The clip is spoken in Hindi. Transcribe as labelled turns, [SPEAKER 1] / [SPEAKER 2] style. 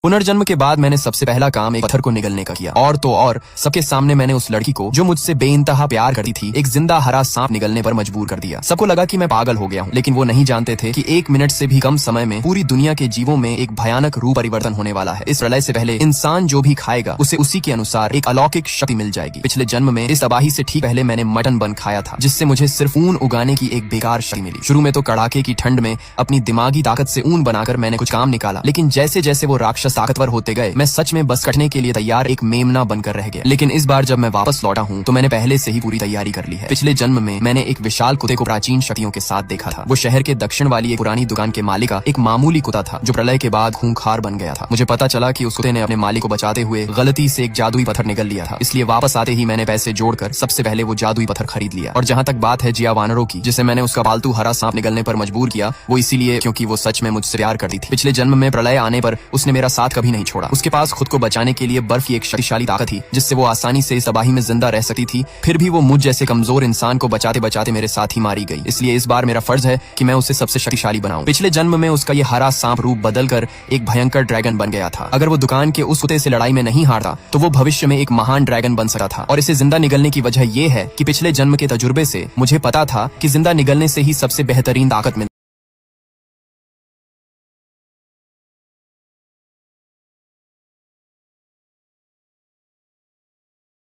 [SPEAKER 1] पुनर्जन्म के बाद मैंने सबसे पहला काम एक पत्थर को निगलने का किया। और तो और सबके सामने मैंने उस लड़की को जो मुझसे बेइंतहा प्यार करती थी एक जिंदा हरा सांप निगलने पर मजबूर कर दिया। सबको लगा कि मैं पागल हो गया हूँ, लेकिन वो नहीं जानते थे कि 1 मिनट से भी कम समय में पूरी दुनिया के जीवों में एक भयानक रूप परिवर्तन होने वाला है। इस प्रलय से पहले इंसान जो भी खाएगा उसे उसी के अनुसार एक अलौकिक शक्ति मिल जाएगी। पिछले जन्म में इस तबाही से ठीक पहले मैंने मटन बन खाया था, जिससे मुझे सिर्फ ऊन उगाने की एक बेकार शक्ति मिली। शुरू में तो कड़ाके की ठंड में अपनी दिमागी ताकत से ऊन बनाकर मैंने कुछ काम निकाला, लेकिन जैसे जैसे वो राक्षस ताकतवर होते गए मैं सच में बस कटने के लिए तैयार एक मेमना बनकर रह गया। लेकिन इस बार जब मैं वापस लौटा हूँ तो मैंने पहले से ही पूरी तैयारी कर ली है। पिछले जन्म में मैंने एक विशाल कुत्ते को प्राचीन शक्तियों के साथ देखा था। वो शहर के दक्षिण वाली एक पुरानी दुकान के मालिक का एक मामूली कुत्ता था जो प्रलय के बाद खूंखार बन गया था। मुझे पता चला कि उस कुत्ते ने अपने मालिक को बचाते हुए गलती से एक जादुई पत्थर निगल लिया था, इसलिए वापस आते ही मैंने पैसे जोड़कर सबसे पहले वो जादुई पत्थर खरीद लिया। और जहाँ तक बात है जिया वानरों की, जिसे मैंने उसका पालतू हरा सांप निगलने पर मजबूर किया, वो इसीलिए क्योंकि वो सच में मुझसे प्यार करती थी। पिछले जन्म में प्रलय आने पर उसने मेरा साथ कभी नहीं छोड़ा। उसके पास खुद को बचाने के लिए बर्फ की एक शक्तिशाली ताकत थी, जिससे वो आसानी से इस तबाही में जिंदा रह सकती थी। फिर भी वो मुझ जैसे कमजोर इंसान को बचाते बचाते मेरे साथ ही मारी गई। इसलिए इस बार मेरा फर्ज है कि मैं उसे सबसे शक्तिशाली बनाऊं। पिछले जन्म में उसका ये हरा सांप रूप बदलकर एक भयंकर ड्रैगन बन गया था। अगर वो दुकान के उस कुत्ते से लड़ाई में नहीं हारता तो वो भविष्य में एक महान ड्रैगन बन सकता था। और इसे जिंदा निगलने की वजह ये है कि पिछले जन्म के तजुर्बे से मुझे पता था कि जिंदा निगलने से ही सबसे बेहतरीन ताकत मिलती है।